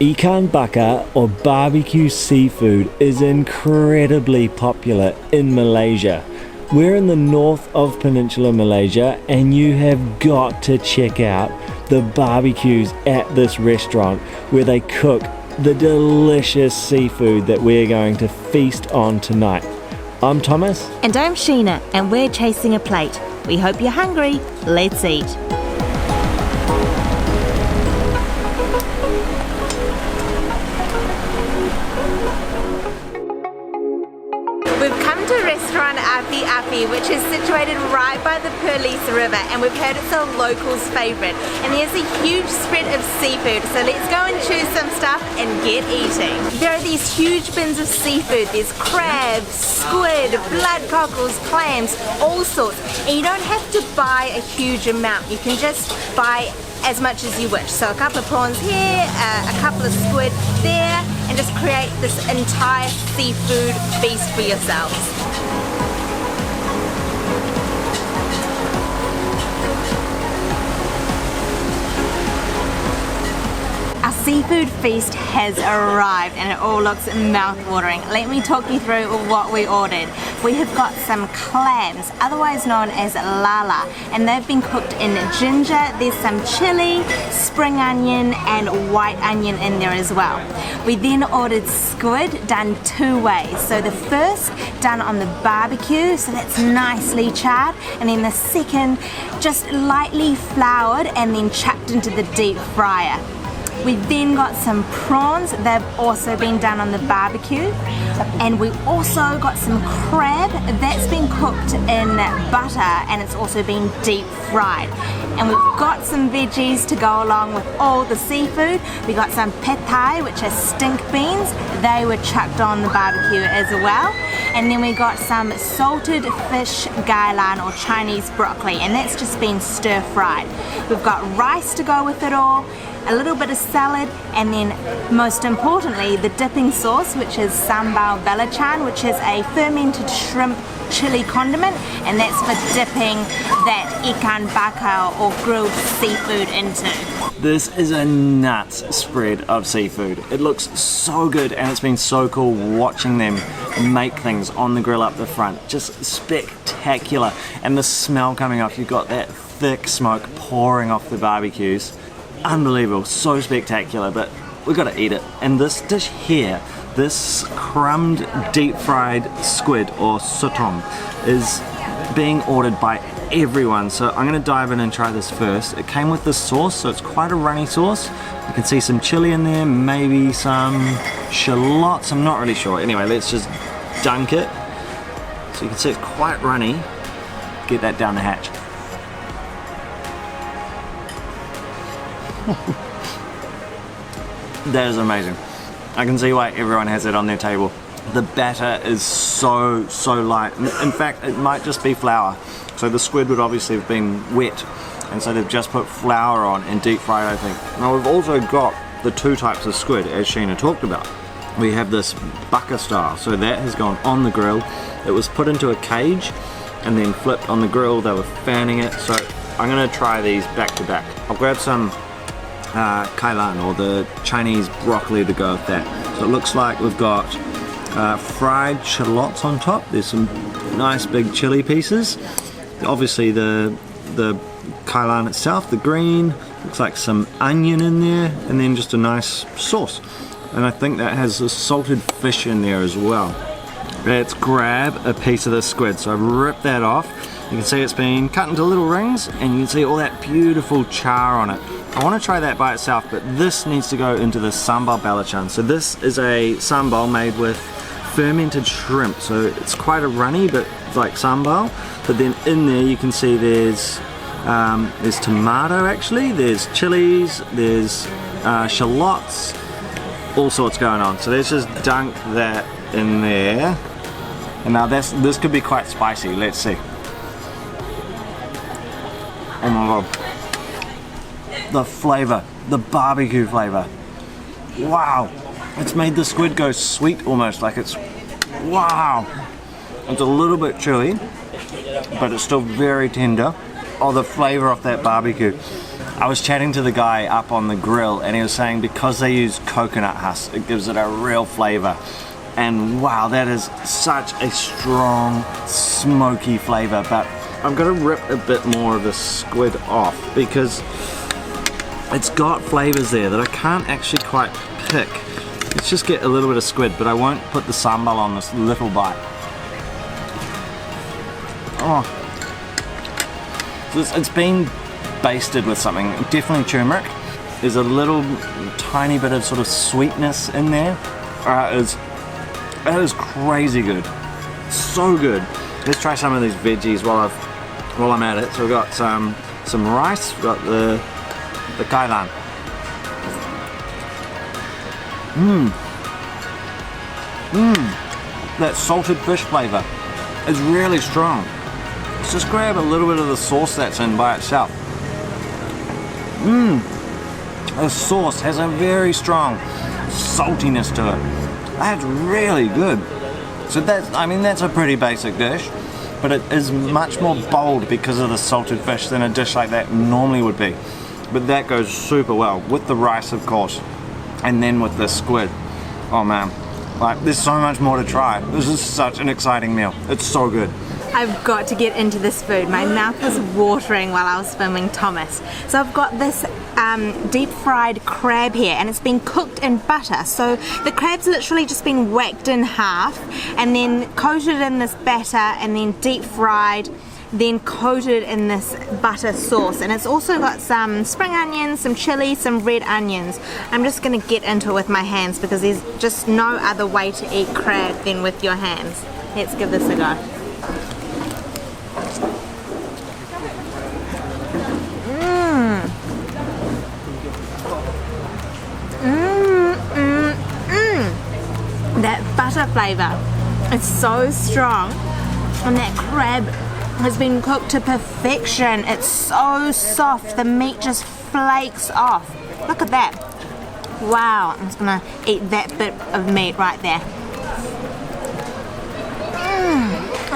Ikan bakar, or barbecue seafood, is incredibly popular in Malaysia. We're in the north of Peninsular Malaysia, and you have got to check out the barbecues at this restaurant where they cook the delicious seafood that we're going to feast on tonight. I'm Thomas. And I'm Sheena, and we're chasing a plate. We hope you're hungry. Let's eat. We've come to restaurant Api Api, which is situated right by the Perlis river, and we've heard it's a local's favourite. And there's a huge spread of seafood, so let's go and choose some stuff and get eating. There are these huge bins of seafood. There's crabs, squid, blood cockles, clams, all sorts. And you don't have to buy a huge amount. You can just buy as much as you wish. So a couple of prawns here, a couple of squid there, and just create this entire seafood feast for yourselves. Our seafood feast has arrived and it all looks mouth-watering. Let me talk you through what we ordered. We have got some clams, otherwise known as lala, and they've been cooked in ginger. There's some chili, spring onion and white onion in there as well. We then ordered squid done two ways. So the first done on the barbecue, so that's nicely charred, and then the second just lightly floured and then chucked into the deep fryer. We then got some prawns, they've also been done on the barbecue, and we also got some crab that's been cooked in butter and it's also been deep fried. And we've got some veggies to go along with all the seafood. We got some pad thai, which are stink beans, they were chucked on the barbecue as well. And then we got some salted fish gailan or Chinese broccoli, and that's just been stir fried. We've got rice to go with it all, a little bit of salad, and then most importantly the dipping sauce, which is sambal belacan, which is a fermented shrimp chili condiment, and that's for dipping that ikan bakar or grilled seafood into. This is a nuts spread of seafood. It looks so good, and it's been so cool watching them make things on the grill up the front. Just spectacular. And the smell coming off, you've got that thick smoke pouring off the barbecues. Unbelievable, so spectacular, but we've got to eat it. And this dish here, this crumbed deep fried squid or sotong, is being ordered by everyone. So I'm going to dive in and try this first. It came with this sauce, so it's quite a runny sauce. You can see some chili in there, maybe some shallots, I'm not really sure. Anyway, let's just dunk it. So you can see it's quite runny. Get that down the hatch. That is amazing. I can see why everyone has it on their table. The batter is so light. In fact, it might just be flour. So the squid would obviously have been wet, and so they've just put flour on and deep fried, I think. Now we've also got the two types of squid, as Sheena talked about. We have this bakar style, so that has gone on the grill. It was put into a cage and then flipped on the grill. They were fanning it. So I'm gonna try these back to back. I'll grab some kailan, or the Chinese broccoli, to go with that. So it looks like we've got fried shallots on top. There's some nice big chili pieces. Obviously the kailan itself, the green, looks like some onion in there, and then just a nice sauce. And I think that has a salted fish in there as well. Let's grab a piece of the squid. So I've ripped that off. You can see it's been cut into little rings, and you can see all that beautiful char on it. I want to try that by itself, but this needs to go into the sambal belacan. So this is a sambal made with fermented shrimp. So it's quite a runny, but like sambal. But then in there you can see there's tomato actually, there's chilies, there's shallots, all sorts going on. So let's just dunk that in there. And now this could be quite spicy. Let's see. Oh my god. The flavor, the barbecue flavor. Wow. It's made the squid go sweet almost, like it's, wow. It's a little bit chewy, but it's still very tender. Oh, the flavor of that barbecue. I was chatting to the guy up on the grill and he was saying because they use coconut husk, it gives it a real flavor. And wow, that is such a strong, smoky flavor. But I'm gonna rip a bit more of the squid off because it's got flavors there that I can't actually quite pick. Let's just get a little bit of squid, but I won't put the sambal on this little bite. Oh, it's been basted with something, definitely turmeric. There's a little tiny bit of sort of sweetness in there. It is crazy good, so good. Let's try some of these veggies while I'm at it. So we've got some rice, we've got the kailan. That salted fish flavor is really strong. Let's just grab a little bit of the sauce that's in by itself. The sauce has a very strong saltiness to it. That's really good. So that's a pretty basic dish, but it is much more bold because of the salted fish than a dish like that normally would be. But that goes super well with the rice, of course, and then with the squid. Oh man, like there's so much more to try. This is such an exciting meal. It's so good. I've got to get into this food. My mouth was watering while I was filming Thomas. So I've got this deep fried crab here and it's been cooked in butter. So the crab's literally just been whacked in half and then coated in this batter and then deep fried, then coated in this butter sauce. And it's also got some spring onions, some chili, some red onions. I'm just gonna get into it with my hands because there's just no other way to eat crab than with your hands. Let's give this a go. That butter flavor is so strong and that crab has been cooked to perfection. It's so soft, the meat just flakes off. Look at that. Wow, I'm just gonna eat that bit of meat right there.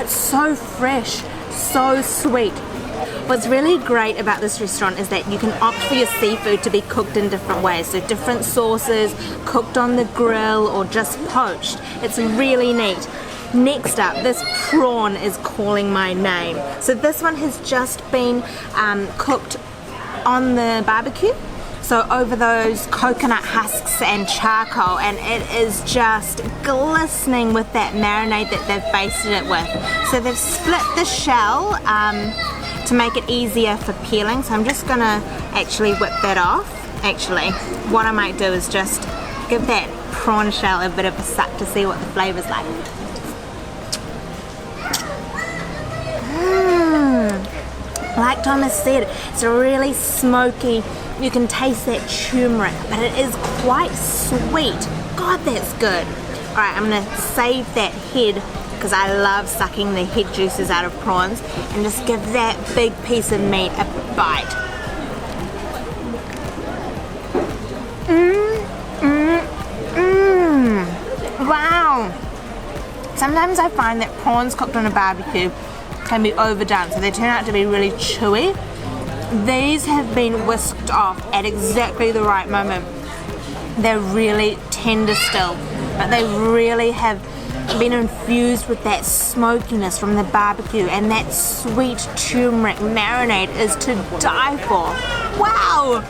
It's so fresh, so sweet. What's really great about this restaurant is that you can opt for your seafood to be cooked in different ways. So different sauces, cooked on the grill or just poached. It's really neat. Next up, this prawn is calling my name. So this one has just been cooked on the barbecue. So over those coconut husks and charcoal, and it is just glistening with that marinade that they've basted it with. So they've split the shell to make it easier for peeling. So I'm just gonna actually whip that off. Actually, what I might do is just give that prawn shell a bit of a suck to see what the flavor's like. Like Thomas said, it's really smoky. You can taste that turmeric, but it is quite sweet. God, that's good. All right, I'm gonna save that head because I love sucking the head juices out of prawns and just give that big piece of meat a bite. Wow. Sometimes I find that prawns cooked on a barbecue can be overdone, so they turn out to be really chewy. These have been whisked off at exactly the right moment. They're really tender still, but they really have been infused with that smokiness from the barbecue, and that sweet turmeric marinade is to die for. Wow!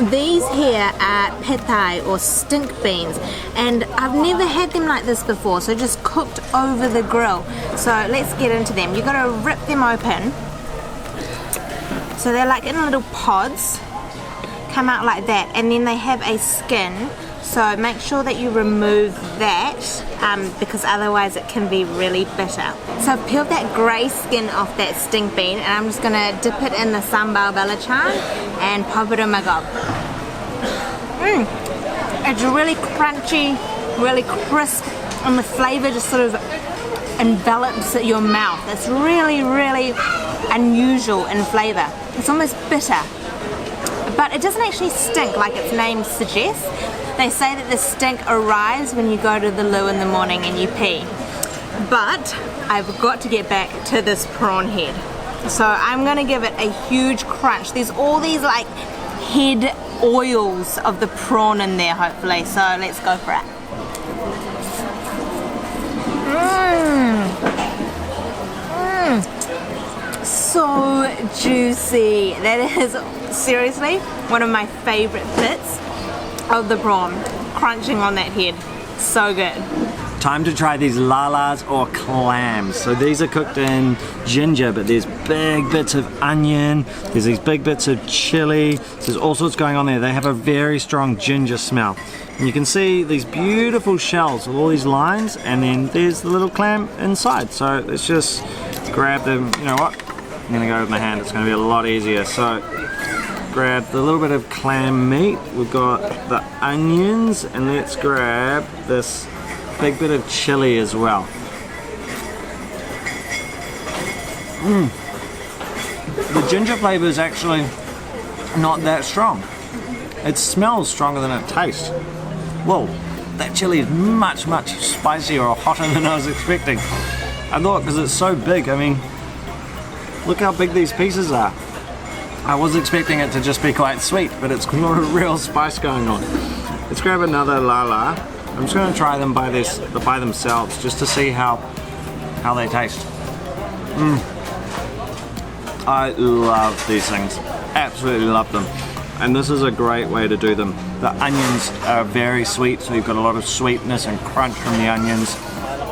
These here are pad thai or stink beans, and I've never had them like this before, so just cooked over the grill. So let's get into them. You've got to rip them open. So they're like in little pods, come out like that, and then they have a skin. So make sure that you remove that because otherwise it can be really bitter. So I've peeled that grey skin off that stink bean and I'm just going to dip it in the sambal belacan and pop it in my gob. It's really crunchy, really crisp, and the flavour just sort of envelops your mouth. It's really, really unusual in flavour. It's almost bitter, but it doesn't actually stink like its name suggests. They say that the stink arrives when you go to the loo in the morning and you pee. But I've got to get back to this prawn head. So I'm gonna give it a huge crunch. There's all these like head oils of the prawn in there, hopefully. So let's go for it. So juicy. That is seriously one of my favorite bits of the prawn. Crunching on that head. So good. Time to try these lalas or clams. So these are cooked in ginger, but there's big bits of onion, there's these big bits of chili, there's all sorts going on there. They have a very strong ginger smell. And you can see these beautiful shells with all these lines, and then there's the little clam inside. So let's just grab them. You know what? I'm gonna go with my hand, it's gonna be a lot easier. So grab the little bit of clam meat, we've got the onions, and let's grab this big bit of chili as well. The ginger flavour is actually not that strong. It smells stronger than it tastes. Whoa, that chili is much spicier or hotter than I was expecting. I thought, because it's so big, I mean, look how big these pieces are. I was expecting it to just be quite sweet, but it's got a real spice going on. Let's grab another lala. I'm just going to try them by themselves, just to see how they taste. I love these things, absolutely love them. And this is a great way to do them. The onions are very sweet, so you've got a lot of sweetness and crunch from the onions.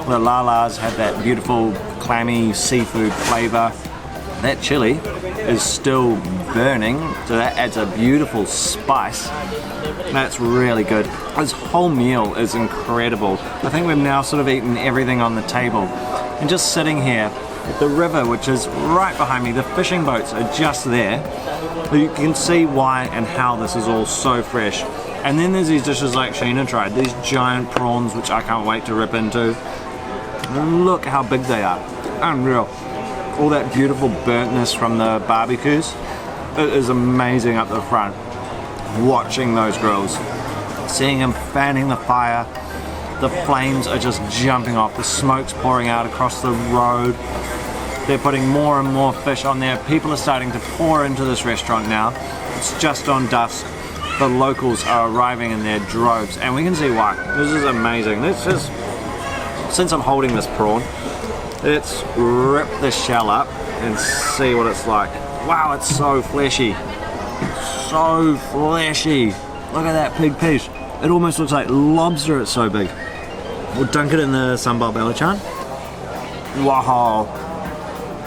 The lalas have that beautiful clammy seafood flavour. That chili is still burning, so that adds a beautiful spice. That's really good. This whole meal is incredible. I think we've now sort of eaten everything on the table. And just sitting here with the river, which is right behind me, the fishing boats are just there. You can see why and how this is all so fresh. And then there's these dishes like Sheena tried, these giant prawns, which I can't wait to rip into. Look how big they are. Unreal. All that beautiful burntness from the barbecues. It is amazing up the front. Watching those grills, seeing them fanning the fire, the flames are just jumping off, the smoke's pouring out across the road. They're putting more and more fish on there. People are starting to pour into this restaurant now. It's just on dusk. The locals are arriving in their droves, and we can see why. This is amazing. Let's just, since I'm holding this prawn, let's rip the shell up and see what it's like. Wow, it's so fleshy. So fleshy. Look at that big piece. It almost looks like lobster, it's so big. We'll dunk it in the sambal belacan. Wow.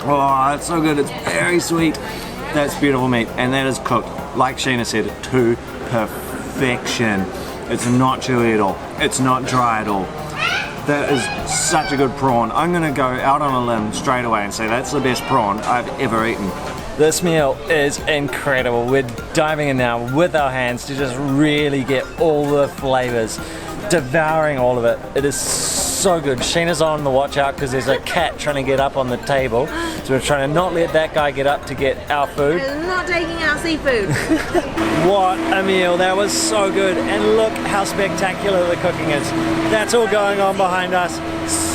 Oh, it's so good. It's very sweet. That's beautiful meat, and that is cooked, like Sheena said, to perfection. It's not chewy at all. It's not dry at all. That is such a good prawn. I'm gonna go out on a limb straight away and say that's the best prawn I've ever eaten. This meal is incredible. We're diving in now with our hands to just really get all the flavors, devouring all of it. It is so good. Sheena's on the watch out because there's a cat trying to get up on the table. So we're trying to not let that guy get up to get our food. Not taking our seafood. What a meal. That was so good. And look how spectacular the cooking is. That's all going on behind us.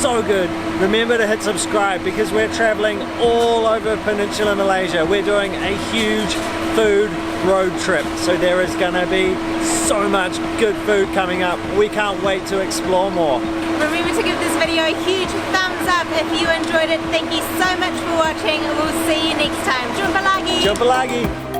So good. Remember to hit subscribe because we're traveling all over Peninsular Malaysia. We're doing a huge food road trip. So there is going to be so much good food coming up. We can't wait to explore more. Remember to give this video a huge thumbs up if you enjoyed it. Thank you so much for watching. We'll see you next time. Jumpa lagi! Jumpa lagi!